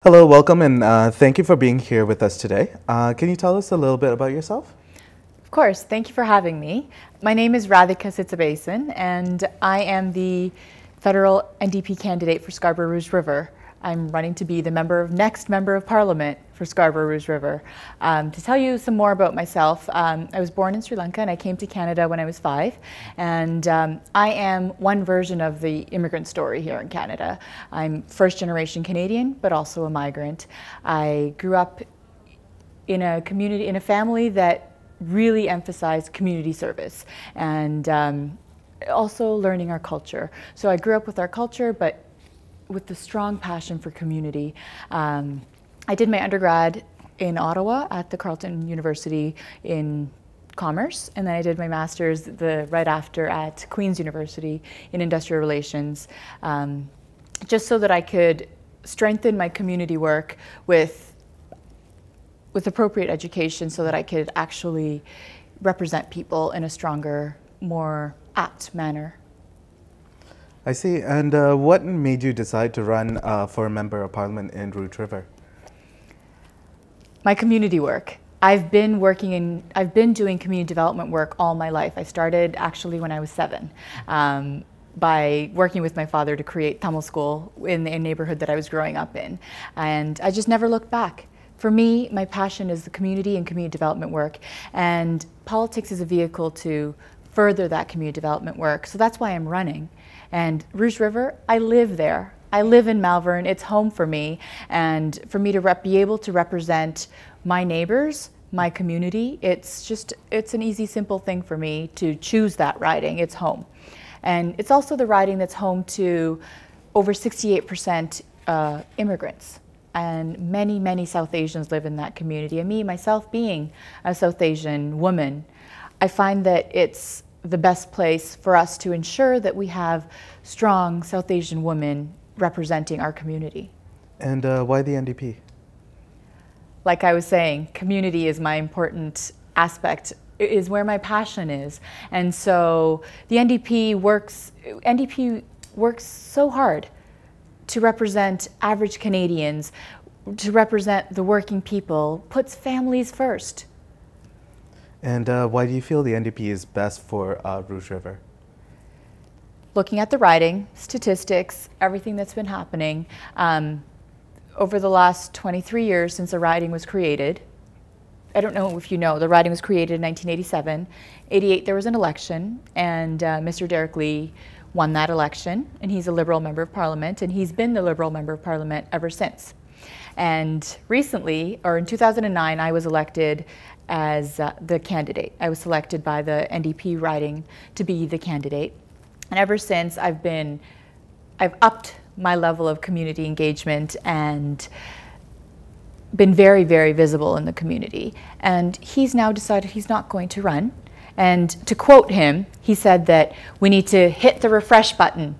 Hello, welcome, and thank you for being here with us today. Can you tell us a little bit about yourself? Of course, thank you for having me. My name is Rathika Sitsabaiesan, and I am the federal NDP candidate for Scarborough-Rouge River. I'm running to be the next member of Parliament for Scarborough-Rouge River. To tell you some more about myself, I was born in Sri Lanka and I came to Canada when I was 5. And I am one version of the immigrant story here in Canada. I'm first-generation Canadian, but also a migrant. I grew up in a community, in a family that really emphasized community service and also learning our culture. So I grew up with our culture, but with the strong passion for community. I did my undergrad in Ottawa at the Carleton University in Commerce, and then I did my master's right after at Queen's University in Industrial Relations, just so that I could strengthen my community work with appropriate education so that I could actually represent people in a stronger, more apt manner. I see. And what made you decide to run for a member of parliament in Rouge River? My community work. I've been doing community development work all my life. I started actually when I was 7 by working with my father to create Tamil school in the neighborhood that I was growing up in. And I just never looked back. For me, my passion is the community and community development work, and politics is a vehicle to further that community development work. So that's why I'm running. And Rouge River, I live there. I live in Malvern, it's home for me, and for me to be able to represent my neighbors, my community, it's an easy, simple thing for me to choose that riding. It's home. And it's also the riding that's home to over 68% immigrants. And many, many South Asians live in that community. And me, myself, being a South Asian woman, I find that it's the best place for us to ensure that we have strong South Asian women representing our community. And why the NDP? Like I was saying, community is my important aspect, is where my passion is. And so the NDP works so hard to represent average Canadians, to represent the working people, puts families first. And why do you feel the NDP is best for Rouge River? Looking at the riding, statistics, everything that's been happening, over the last 23 years since the riding was created, I don't know if you know, the riding was created in 1987. 88 there was an election, and Mr. Derek Lee won that election, and he's a Liberal Member of Parliament, and he's been the Liberal Member of Parliament ever since. And recently, or in 2009, I was elected as the candidate. I was selected by the NDP riding to be the candidate. And ever since, I've upped my level of community engagement and been very, very visible in the community. And he's now decided he's not going to run. And to quote him, he said that we need to hit the refresh button.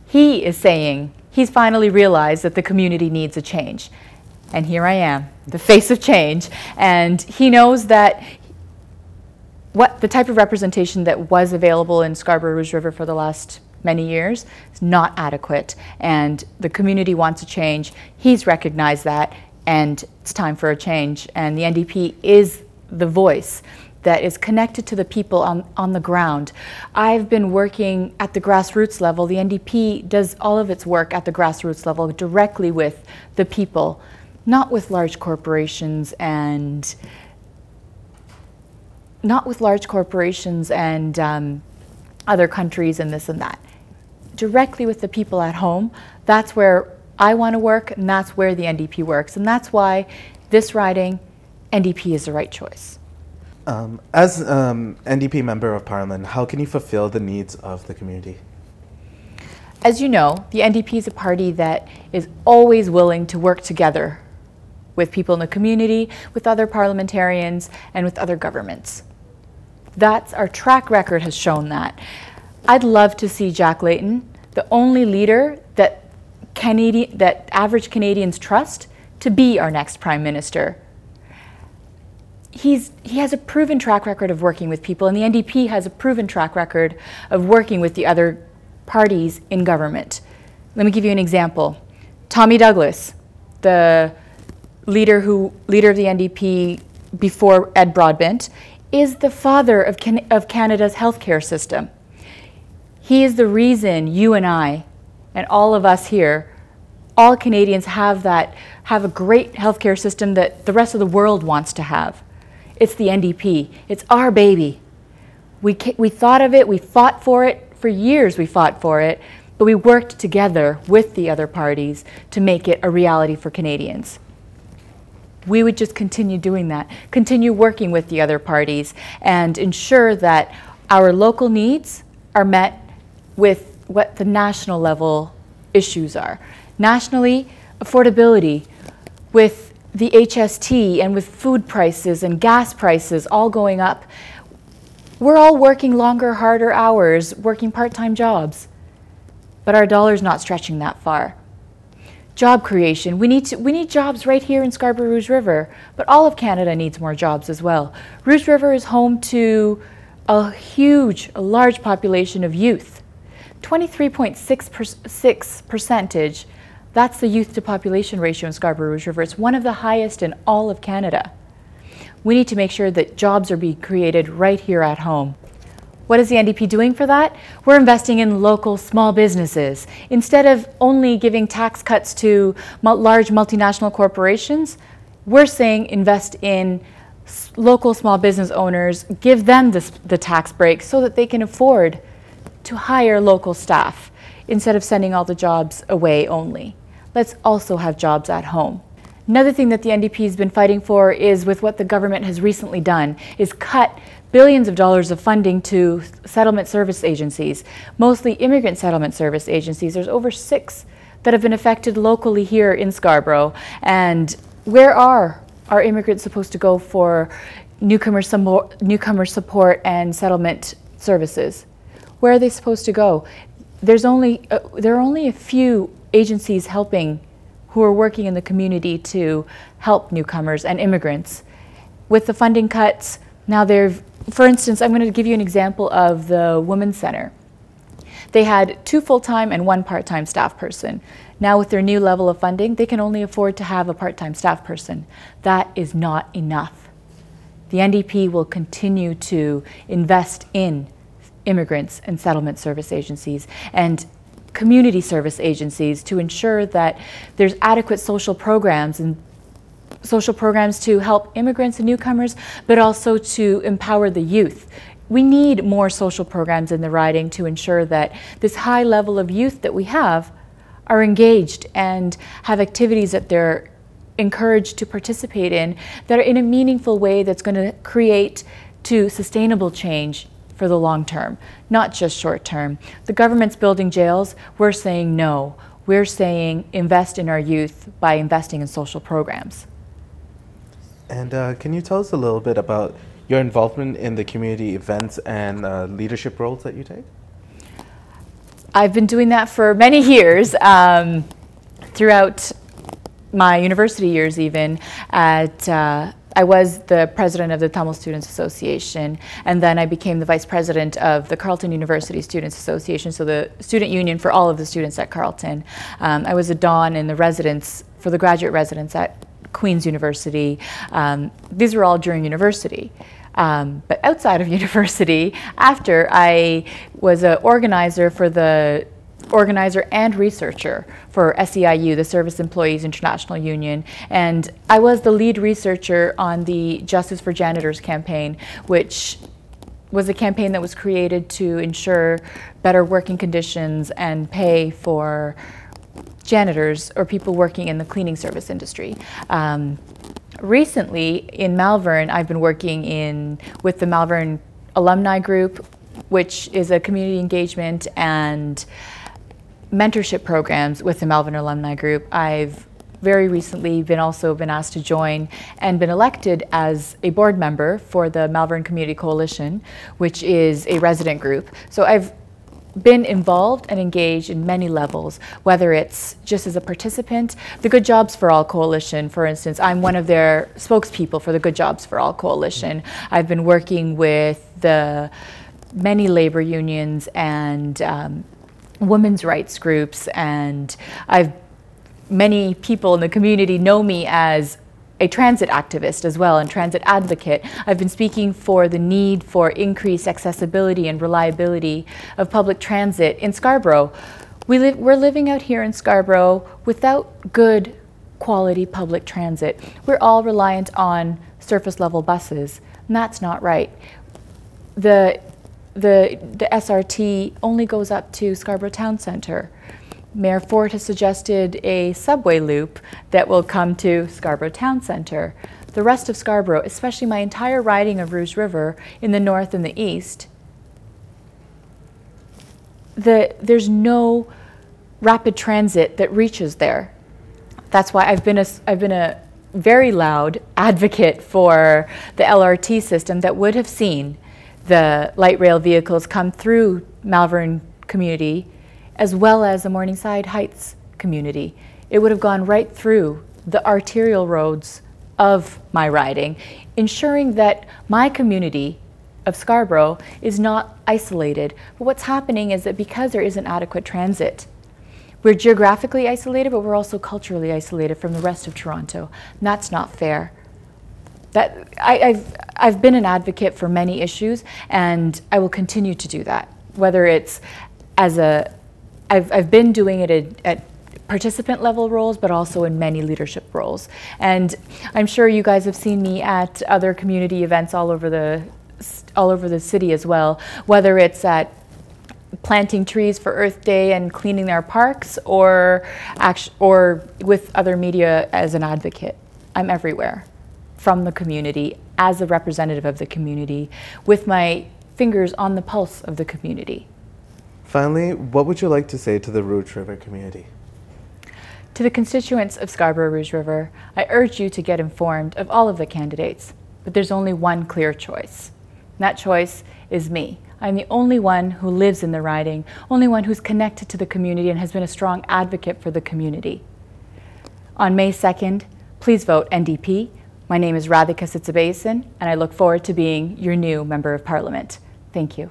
He is saying he's finally realized that the community needs a change. And here I am, the face of change. And he knows that the type of representation that was available in Scarborough-Rouge River for the last many years is not adequate. And the community wants a change. He's recognized that, and it's time for a change. And the NDP is the voice that is connected to the people on the ground. I've been working at the grassroots level. The NDP does all of its work at the grassroots level directly with the people, not with large corporations and other countries and this and that. Directly with the people at home. That's where I want to work, and that's where the NDP works. And that's why this riding, NDP is the right choice. As NDP Member of Parliament, how can you fulfill the needs of the community? As you know, the NDP is a party that is always willing to work together with people in the community, with other parliamentarians, and with other governments. Our track record has shown that. I'd love to see Jack Layton, the only leader that average Canadians trust, to be our next Prime Minister. He has a proven track record of working with people, and the NDP has a proven track record of working with the other parties in government. Let me give you an example. Tommy Douglas, the leader of the NDP before Ed Broadbent, is the father of Canada's healthcare system. He is the reason you and I and all of us here, all Canadians have a great healthcare system that the rest of the world wants to have. It's the NDP. It's our baby. We thought of it, we fought for it, for years we fought for it, but we worked together with the other parties to make it a reality for Canadians. We would just continue doing that, continue working with the other parties, and ensure that our local needs are met with what the national level issues are. Nationally, affordability with the HST and with food prices and gas prices all going up. We're all working longer, harder hours, working part-time jobs, but our dollar's not stretching that far. Job creation, we need jobs right here in Scarborough-Rouge River, but all of Canada needs more jobs as well. Rouge River is home to a large population of youth. 23.6%, that's the youth to population ratio in Scarborough-Rouge River. It's one of the highest in all of Canada. We need to make sure that jobs are being created right here at home. What is the NDP doing for that? We're investing in local small businesses. Instead of only giving tax cuts to large multinational corporations, we're saying invest in local small business owners, give them the tax break so that they can afford to hire local staff instead of sending all the jobs away only. Let's also have jobs at home. Another thing that the NDP has been fighting for is with what the government has recently done, is cut billions of dollars of funding to settlement service agencies, mostly immigrant settlement service agencies. There's over 6 that have been affected locally here in Scarborough. And where are our immigrants supposed to go for newcomer support and settlement services? Where are they supposed to go? There are only a few agencies who are working in the community to help newcomers and immigrants. With the funding cuts, now for instance, I'm going to give you an example of the Women's Centre. They had 2 full-time and 1 part-time staff person. Now with their new level of funding, they can only afford to have a part-time staff person. That is not enough. The NDP will continue to invest in immigrants and settlement service agencies and community service agencies to ensure that there's adequate social programs to help immigrants and newcomers, but also to empower the youth. We need more social programs in the riding to ensure that this high level of youth that we have are engaged and have activities that they're encouraged to participate in that are in a meaningful way that's going to create sustainable change for the long term, not just short term. The government's building jails. We're saying no. We're saying invest in our youth by investing in social programs. And can you tell us a little bit about your involvement in the community events and leadership roles that you take? I've been doing that for many years, throughout my university years even. I was the president of the Tamil Students Association, and then I became the vice president of the Carleton University Students Association, so the student union for all of the students at Carleton. I was a Don in the for the graduate residents at Queen's University. These were all during university. But outside of university, after, I was an organizer and researcher for SEIU, the Service Employees International Union, and I was the lead researcher on the Justice for Janitors campaign, which was a campaign that was created to ensure better working conditions and pay for janitors or people working in the cleaning service industry. Recently in Malvern, I've been working with the Malvern Alumni Group, which is a community engagement and mentorship programs with the Malvern Alumni Group. I've very recently also been asked to join and been elected as a board member for the Malvern Community Coalition, which is a resident group. So I've been involved and engaged in many levels, whether it's just as a participant. The Good Jobs for All Coalition, for instance, I'm one of their spokespeople for the Good Jobs for All Coalition. I've been working with the many labor unions and women's rights groups, and I've many people in the community know me as a transit activist as well and transit advocate. I've been speaking for the need for increased accessibility and reliability of public transit in Scarborough. We're living out here in Scarborough without good quality public transit. We're all reliant on surface level buses, and that's not right. The SRT only goes up to Scarborough Town Centre. Mayor Ford has suggested a subway loop that will come to Scarborough Town Centre. The rest of Scarborough, especially my entire riding of Rouge River in the north and the east, there's no rapid transit that reaches there. That's why I've been a very loud advocate for the LRT system that would have seen the light rail vehicles come through Malvern community as well as the Morningside Heights community. It would have gone right through the arterial roads of my riding, ensuring that my community of Scarborough is not isolated. But what's happening is that because there isn't adequate transit, we're geographically isolated, but we're also culturally isolated from the rest of Toronto. And that's not fair. I've been an advocate for many issues, and I will continue to do that. Whether it's I've been doing it at participant level roles, but also in many leadership roles. And I'm sure you guys have seen me at other community events all over the city as well, whether it's at planting trees for Earth Day and cleaning our parks, or with other media as an advocate. I'm everywhere from the community as a representative of the community with my fingers on the pulse of the community. Finally, what would you like to say to the Rouge River community? To the constituents of Scarborough Rouge River, I urge you to get informed of all of the candidates, but there's only one clear choice. And that choice is me. I'm the only one who lives in the riding, only one who's connected to the community and has been a strong advocate for the community. On May 2nd, please vote NDP. My name is Rathika Sitsabaiesan, and I look forward to being your new Member of Parliament. Thank you.